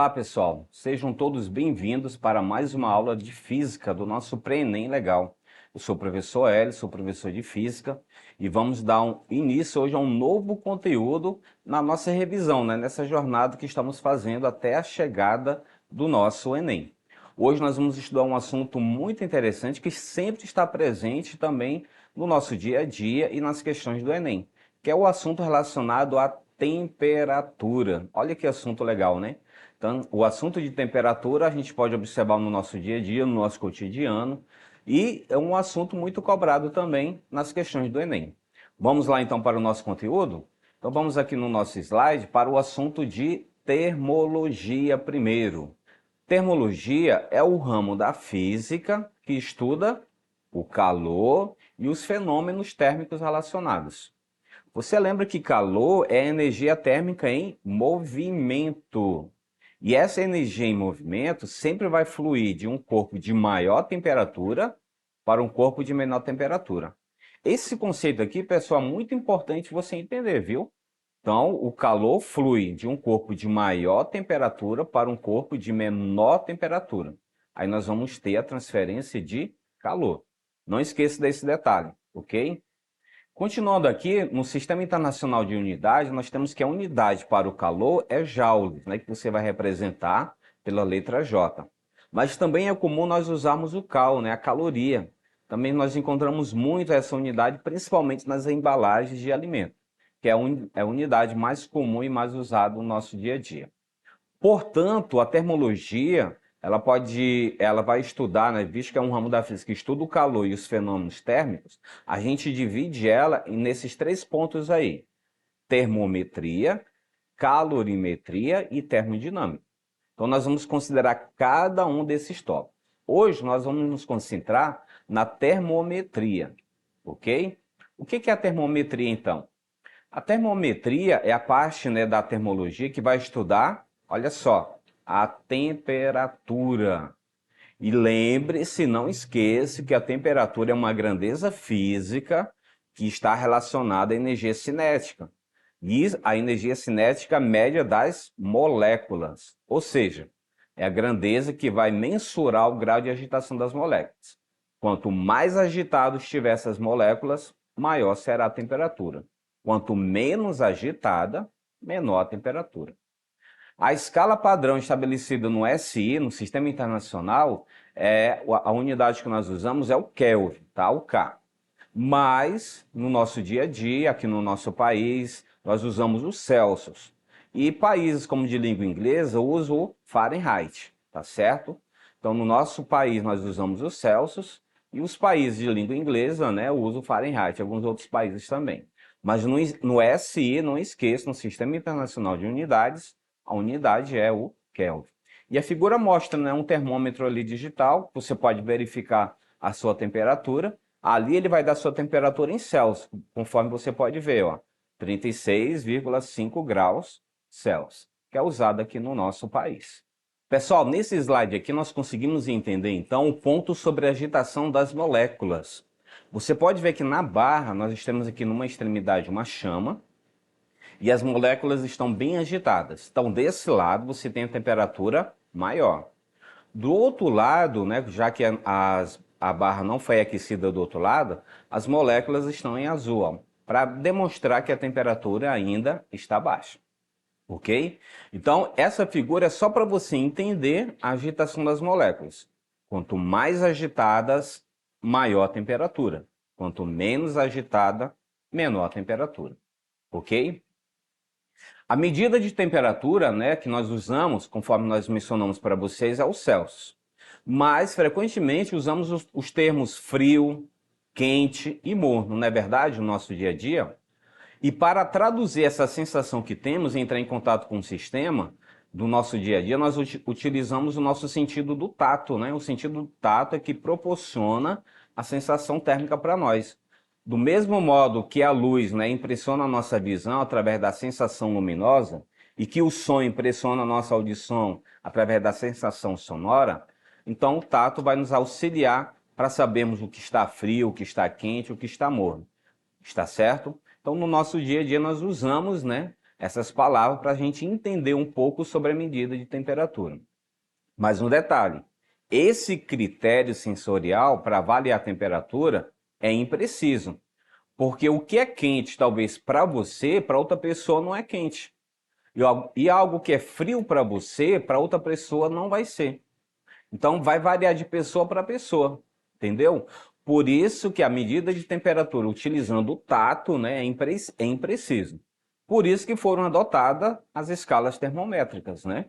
Olá, pessoal. Sejam todos bem-vindos para mais uma aula de Física do nosso Pré-ENEM Legal. Eu sou o professor Hélio, sou professor de Física e vamos dar início hoje a um novo conteúdo na nossa revisão, nessa jornada que estamos fazendo até a chegada do nosso Enem. Hoje nós vamos estudar um assunto muito interessante que sempre está presente também no nosso dia a dia e nas questões do Enem, que é o assunto relacionado à temperatura. Olha que assunto legal, né? Então, o assunto de temperatura a gente pode observar no nosso dia a dia, no nosso cotidiano, e é um assunto muito cobrado também nas questões do Enem. Vamos lá então para o nosso conteúdo? Então vamos aqui no nosso slide para o assunto de termologia primeiro. Termologia é o ramo da física que estuda o calor e os fenômenos térmicos relacionados. Você lembra que calor é energia térmica em movimento. E essa energia em movimento sempre vai fluir de um corpo de maior temperatura para um corpo de menor temperatura. Esse conceito aqui, pessoal, é muito importante você entender, viu? Então, o calor flui de um corpo de maior temperatura para um corpo de menor temperatura. Aí nós vamos ter a transferência de calor. Não esqueça desse detalhe, ok? Continuando aqui, no Sistema Internacional de Unidade, nós temos que a unidade para o calor é joules, que você vai representar pela letra J. Mas também é comum nós usarmos o cal, a caloria. Também nós encontramos muito essa unidade, principalmente nas embalagens de alimento, que é a unidade mais comum e mais usada no nosso dia a dia. Portanto, a termologia, ela vai estudar, visto que é um ramo da física que estuda o calor e os fenômenos térmicos, a gente divide ela nesses três pontos aí: termometria, calorimetria e termodinâmica. Então, nós vamos considerar cada um desses tópicos. Hoje, nós vamos nos concentrar na termometria, ok? O que é a termometria, então? A termometria é a parte, da termologia que vai estudar, olha só, a temperatura. E lembre-se, não esqueça que a temperatura é uma grandeza física que está relacionada à energia cinética. E a energia cinética média das moléculas, ou seja, é a grandeza que vai mensurar o grau de agitação das moléculas. Quanto mais agitadas estiver essas moléculas, maior será a temperatura. Quanto menos agitada, menor a temperatura. A escala padrão estabelecida no SI, no Sistema Internacional, a unidade que nós usamos é o Kelvin, tá? O K. Mas, no nosso dia a dia, aqui no nosso país, nós usamos o Celsius. E países como de língua inglesa usam o Fahrenheit, tá certo? Então, no nosso país, nós usamos o Celsius e os países de língua inglesa, usam o Fahrenheit, alguns outros países também. Mas no SI, não esqueça, no Sistema Internacional de Unidades, a unidade é o Kelvin. E a figura mostra, um termômetro ali digital, você pode verificar a sua temperatura. Ali ele vai dar sua temperatura em Celsius, conforme você pode ver, 36,5 graus Celsius, que é usado aqui no nosso país. Pessoal, nesse slide aqui nós conseguimos entender então o ponto sobre a agitação das moléculas. Você pode ver que na barra nós temos aqui numa extremidade uma chama e as moléculas estão bem agitadas. Então desse lado você tem a temperatura maior. Do outro lado, já que a barra não foi aquecida do outro lado, as moléculas estão em azul, para demonstrar que a temperatura ainda está baixa. Ok? Então, essa figura é só para você entender a agitação das moléculas. Quanto mais agitadas, maior a temperatura. Quanto menos agitada, menor a temperatura. Ok? A medida de temperatura, que nós usamos, conforme nós mencionamos para vocês, é o Celsius. Mas, frequentemente, usamos os termos frio, quente e morno, não é verdade, no nosso dia a dia? E para traduzir essa sensação que temos em entrar em contato com o sistema do nosso dia a dia, nós utilizamos o nosso sentido do tato, O sentido do tato é que proporciona a sensação térmica para nós. Do mesmo modo que a luz, impressiona a nossa visão através da sensação luminosa e que o som impressiona a nossa audição através da sensação sonora, então o tato vai nos auxiliar para sabermos o que está frio, o que está quente, o que está morno. Está certo? Então, no nosso dia a dia, nós usamos essas palavras para a gente entender um pouco sobre a medida de temperatura. Mas um detalhe, esse critério sensorial para avaliar a temperatura é impreciso, porque o que é quente talvez para você, para outra pessoa não é quente. E algo que é frio para você, para outra pessoa não vai ser. Então vai variar de pessoa para pessoa, entendeu? Por isso que a medida de temperatura utilizando o tato, né, é impreciso. Por isso que foram adotadas as escalas termométricas, né?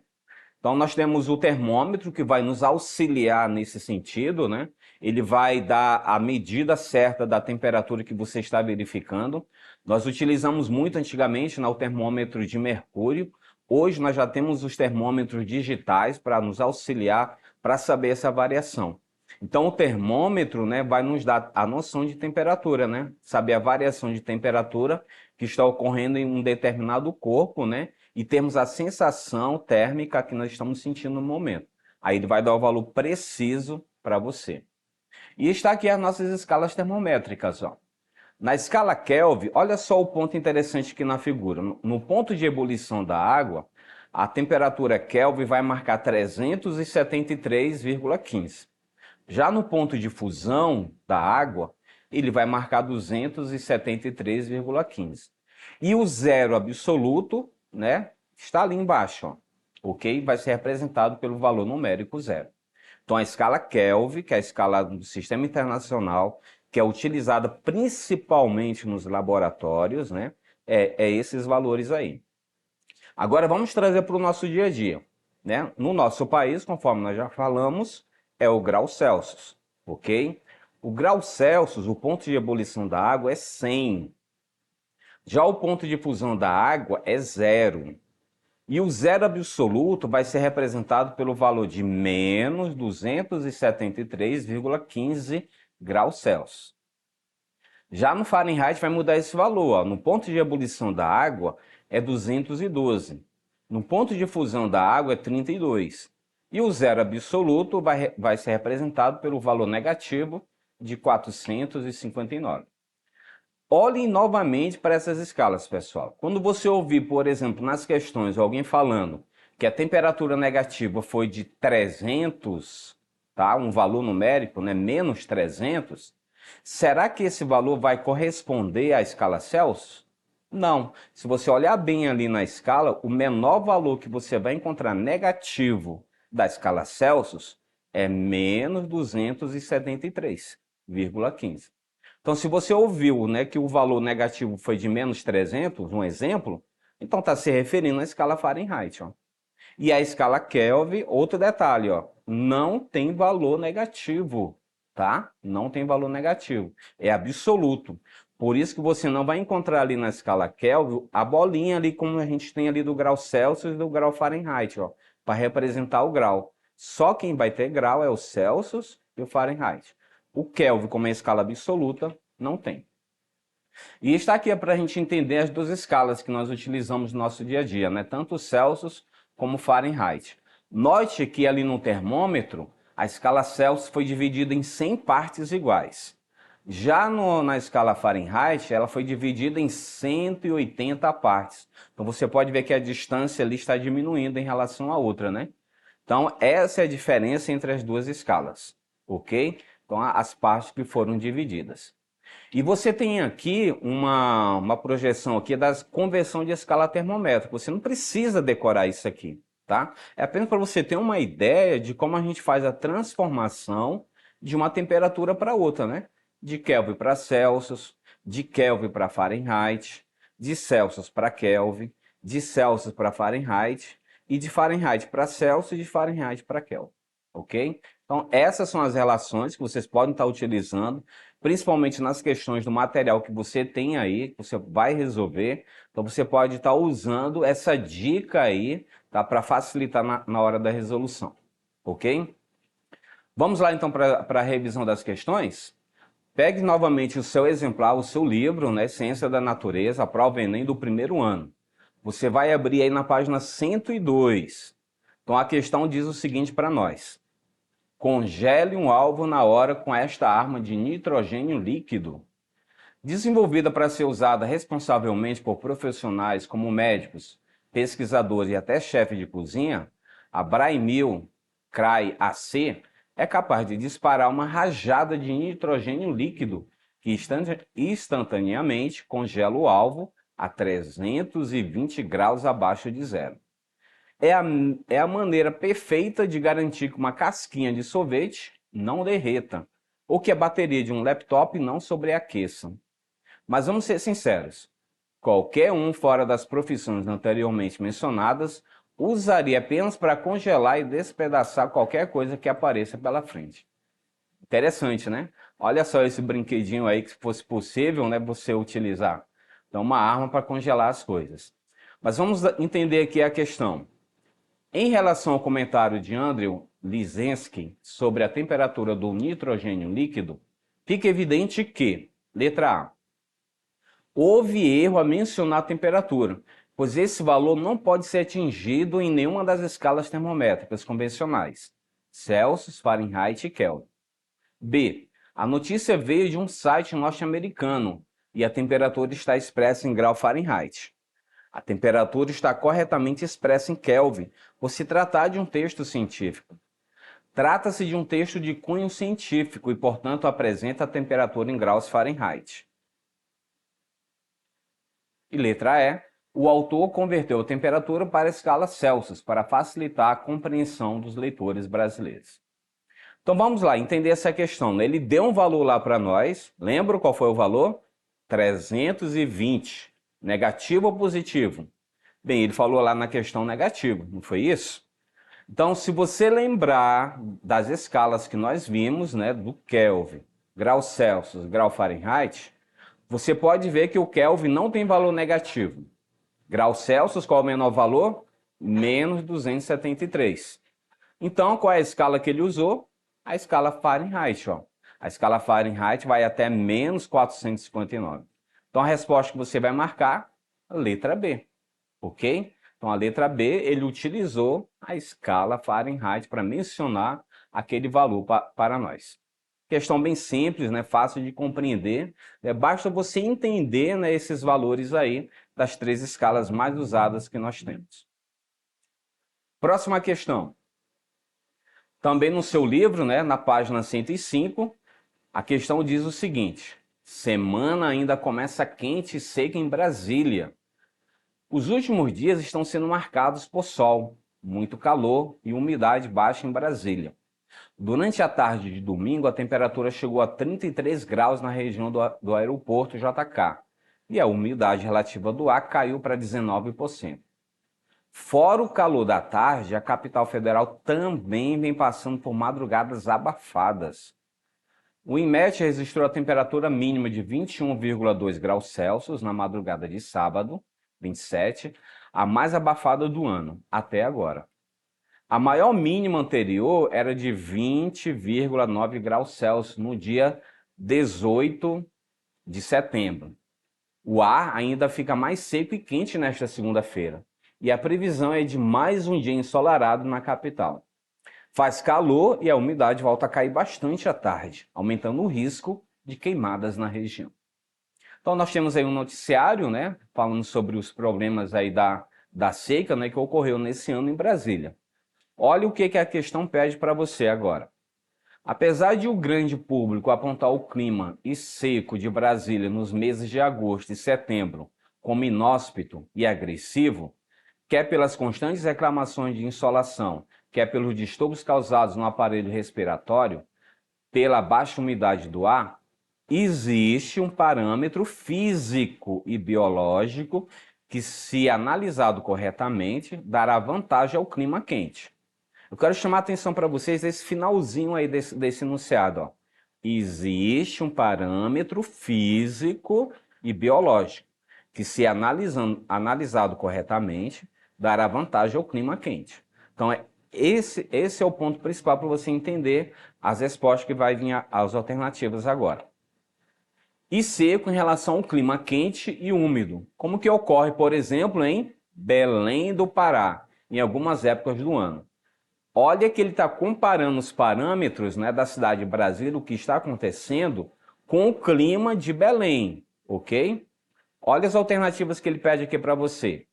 Então nós temos o termômetro que vai nos auxiliar nesse sentido, né? Ele vai dar a medida certa da temperatura que você está verificando. Nós utilizamos muito antigamente, né, o termômetro de mercúrio. Hoje nós já temos os termômetros digitais para nos auxiliar para saber essa variação. Então o termômetro, né, vai nos dar a noção de temperatura, né? Saber a variação de temperatura que está ocorrendo em um determinado corpo, né? E temos a sensação térmica que nós estamos sentindo no momento. Aí ele vai dar o valor preciso para você. E está aqui as nossas escalas termométricas, ó. Na escala Kelvin, olha só o ponto interessante aqui na figura. No ponto de ebulição da água, a temperatura Kelvin vai marcar 373,15. Já no ponto de fusão da água, ele vai marcar 273,15. E o zero absoluto, né, está ali embaixo, ó, ok? Vai ser representado pelo valor numérico zero. Então a escala Kelvin, que é a escala do Sistema Internacional, que é utilizada principalmente nos laboratórios, né, é esses valores aí. Agora vamos trazer para o nosso dia a dia, né? No nosso país, conforme nós já falamos, é o grau Celsius, ok? O grau Celsius, o ponto de ebulição da água é 100. Já o ponto de fusão da água é 0. E o zero absoluto vai ser representado pelo valor de menos 273,15 graus Celsius. Já no Fahrenheit vai mudar esse valor. Ó. No ponto de ebulição da água é 212. No ponto de fusão da água é 32. E o zero absoluto vai ser representado pelo valor negativo de 459. Olhem novamente para essas escalas, pessoal. Quando você ouvir, por exemplo, nas questões, alguém falando que a temperatura negativa foi de 300, tá? Um valor numérico, né? Menos 300, será que esse valor vai corresponder à escala Celsius? Não. Se você olhar bem ali na escala, o menor valor que você vai encontrar negativo da escala Celsius é menos 273,15. Então, se você ouviu, né, que o valor negativo foi de menos 300, um exemplo, então está se referindo à escala Fahrenheit. Ó. E a escala Kelvin, outro detalhe, ó, não tem valor negativo, tá? Não tem valor negativo, é absoluto. Por isso que você não vai encontrar ali na escala Kelvin a bolinha ali como a gente tem ali do grau Celsius e do grau Fahrenheit, ó, para representar o grau. Só quem vai ter grau é o Celsius e o Fahrenheit. O Kelvin, como é a escala absoluta, não tem. E está aqui para a gente entender as duas escalas que nós utilizamos no nosso dia a dia, né? Tanto o Celsius como o Fahrenheit. Note que ali no termômetro, a escala Celsius foi dividida em 100 partes iguais. Já na escala Fahrenheit, ela foi dividida em 180 partes. Então você pode ver que a distância ali está diminuindo em relação à outra, né? Então essa é a diferença entre as duas escalas, ok? Então, as partes que foram divididas. E você tem aqui uma projeção aqui da conversão de escala termométrica. Você não precisa decorar isso aqui, tá? É apenas para você ter uma ideia de como a gente faz a transformação de uma temperatura para outra, né? De Kelvin para Celsius, de Kelvin para Fahrenheit, de Celsius para Kelvin, de Celsius para Fahrenheit e de Fahrenheit para Celsius e de Fahrenheit para Kelvin, ok? Então, essas são as relações que vocês podem estar utilizando, principalmente nas questões do material que você tem aí, que você vai resolver. Então, você pode estar usando essa dica aí, tá, para facilitar na hora da resolução, ok? Vamos lá, então, para a revisão das questões? Pegue novamente o seu exemplar, o seu livro, né, Ciência da Natureza, a prova Enem do primeiro ano. Você vai abrir aí na página 102. Então, a questão diz o seguinte para nós. Congele um alvo na hora com esta arma de nitrogênio líquido. Desenvolvida para ser usada responsavelmente por profissionais como médicos, pesquisadores e até chefe de cozinha, a Brymil Cry AC é capaz de disparar uma rajada de nitrogênio líquido que instantaneamente congela o alvo a 320 graus abaixo de zero. É a maneira perfeita de garantir que uma casquinha de sorvete não derreta, ou que a bateria de um laptop não sobreaqueça. Mas vamos ser sinceros, qualquer um fora das profissões anteriormente mencionadas usaria apenas para congelar e despedaçar qualquer coisa que apareça pela frente. Interessante, né? Olha só esse brinquedinho aí que se fosse possível, né, você utilizar. Então, uma arma para congelar as coisas. Mas vamos entender aqui a questão. Em relação ao comentário de Andrew Lisensky sobre a temperatura do nitrogênio líquido, fica evidente que, letra A, houve erro a mencionar a temperatura, pois esse valor não pode ser atingido em nenhuma das escalas termométricas convencionais, Celsius, Fahrenheit e Kelvin. B, a notícia veio de um site norte-americano e a temperatura está expressa em grau Fahrenheit. A temperatura está corretamente expressa em Kelvin, por se tratar de um texto científico. Trata-se de um texto de cunho científico e, portanto, apresenta a temperatura em graus Fahrenheit. E letra E, o autor converteu a temperatura para a escala Celsius para facilitar a compreensão dos leitores brasileiros. Então vamos lá, entender essa questão. Ele deu um valor lá para nós, lembra qual foi o valor? 320. Negativo ou positivo? Bem, ele falou lá na questão negativo, não foi isso? Então, se você lembrar das escalas que nós vimos, né, do Kelvin, grau Celsius, grau Fahrenheit, você pode ver que o Kelvin não tem valor negativo. Grau Celsius, qual é o menor valor? Menos 273. Então, qual é a escala que ele usou? A escala Fahrenheit, ó. A escala Fahrenheit vai até menos 459. Então, a resposta que você vai marcar, a letra B, ok? Então, a letra B, ele utilizou a escala Fahrenheit para mencionar aquele valor para nós. Questão bem simples, né? Fácil de compreender. Basta você entender, né, esses valores aí das três escalas mais usadas que nós temos. Próxima questão. Também no seu livro, né, na página 105, a questão diz o seguinte: semana ainda começa quente e seca em Brasília. Os últimos dias estão sendo marcados por sol, muito calor e umidade baixa em Brasília. Durante a tarde de domingo, a temperatura chegou a 33 graus na região do aeroporto JK e a umidade relativa do ar caiu para 19%. Fora o calor da tarde, a capital federal também vem passando por madrugadas abafadas. O INMET registrou a temperatura mínima de 21,2 graus Celsius na madrugada de sábado, 27, a mais abafada do ano, até agora. A maior mínima anterior era de 20,9 graus Celsius no dia 18 de setembro. O ar ainda fica mais seco e quente nesta segunda-feira, e a previsão é de mais um dia ensolarado na capital. Faz calor e a umidade volta a cair bastante à tarde, aumentando o risco de queimadas na região. Então nós temos aí um noticiário, né, falando sobre os problemas aí da seca, né, que ocorreu nesse ano em Brasília. Olha o que a questão pede para você agora. Apesar de o grande público apontar o clima e seco de Brasília nos meses de agosto e setembro como inóspito e agressivo, quer pelas constantes reclamações de insolação, quer pelos distúrbios causados no aparelho respiratório, pela baixa umidade do ar, existe um parâmetro físico e biológico que, se analisado corretamente, dará vantagem ao clima quente. Eu quero chamar a atenção para vocês esse finalzinho aí desse enunciado, ó. Existe um parâmetro físico e biológico que, se analisado corretamente, dará vantagem ao clima quente. Então, esse é o ponto principal para você entender as respostas que vai vir as alternativas agora. E seco em relação ao clima quente e úmido, como que ocorre, por exemplo, em Belém do Pará, em algumas épocas do ano. Olha que ele está comparando os parâmetros, né, da cidade de Brasília, o que está acontecendo, com o clima de Belém. ok? Olha as alternativas que ele pede aqui para você.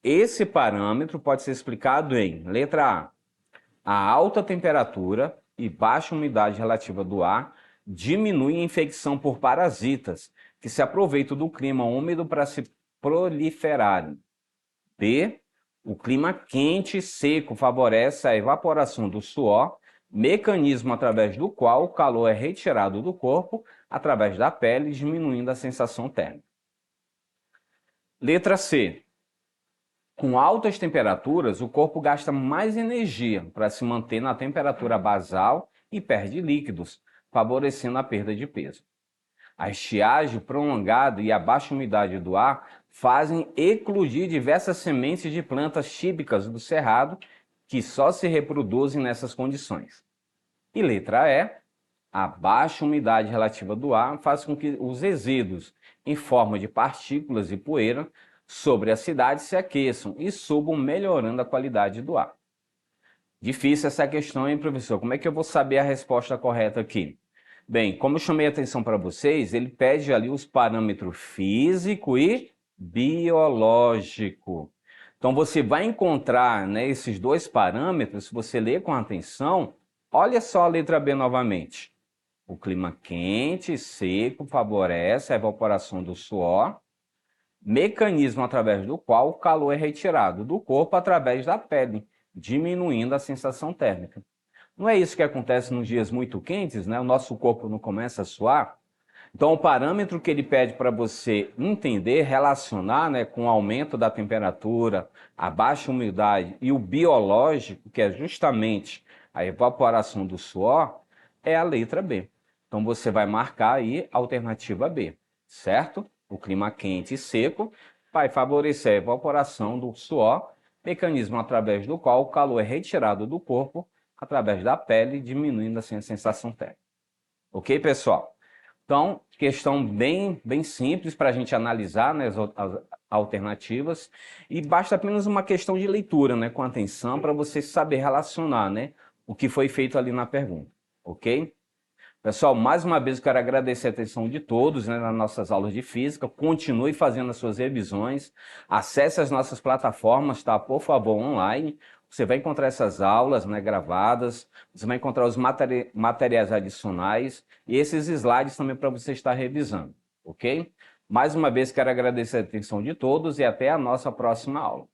Esse parâmetro pode ser explicado em letra A alta temperatura e baixa umidade relativa do ar diminuem a infecção por parasitas que se aproveitam do clima úmido para se proliferarem. B, o clima quente e seco favorece a evaporação do suor, mecanismo através do qual o calor é retirado do corpo através da pele, diminuindo a sensação térmica. Letra C. Com altas temperaturas, o corpo gasta mais energia para se manter na temperatura basal e perde líquidos, favorecendo a perda de peso. A estiagem prolongada e a baixa umidade do ar fazem eclodir diversas sementes de plantas típicas do cerrado que só se reproduzem nessas condições. E letra E, a baixa umidade relativa do ar faz com que os resíduos em forma de partículas e poeira sobre a cidade se aqueçam e subam, melhorando a qualidade do ar. Difícil essa questão, hein, professor? Como é que eu vou saber a resposta correta aqui? Bem, como eu chamei a atenção para vocês, ele pede ali os parâmetros físico e biológico. Então, você vai encontrar, né, esses dois parâmetros, se você ler com atenção, olha só a letra B novamente. O clima quente e seco favorece a evaporação do suor, mecanismo através do qual o calor é retirado do corpo através da pele, diminuindo a sensação térmica. Não é isso que acontece nos dias muito quentes, né? O nosso corpo não começa a suar. Então, o parâmetro que ele pede para você entender, relacionar, né, com o aumento da temperatura, a baixa umidade e o biológico, que é justamente a evaporação do suor, é a letra B. Então, você vai marcar aí a alternativa B, certo? O clima quente e seco vai favorecer a evaporação do suor, mecanismo através do qual o calor é retirado do corpo através da pele, diminuindo assim a sensação térmica. Ok, pessoal? Então, questão bem simples para a gente analisar, né, as alternativas, e basta apenas uma questão de leitura, né, com atenção, para você saber relacionar, né, o que foi feito ali na pergunta, ok? Pessoal, mais uma vez eu quero agradecer a atenção de todos, né, nas nossas aulas de física. Continue fazendo as suas revisões, acesse as nossas plataformas, tá? Por favor, online. Você vai encontrar essas aulas, né, gravadas, você vai encontrar os materiais adicionais e esses slides também para você estar revisando, ok? Mais uma vez quero agradecer a atenção de todos e até a nossa próxima aula.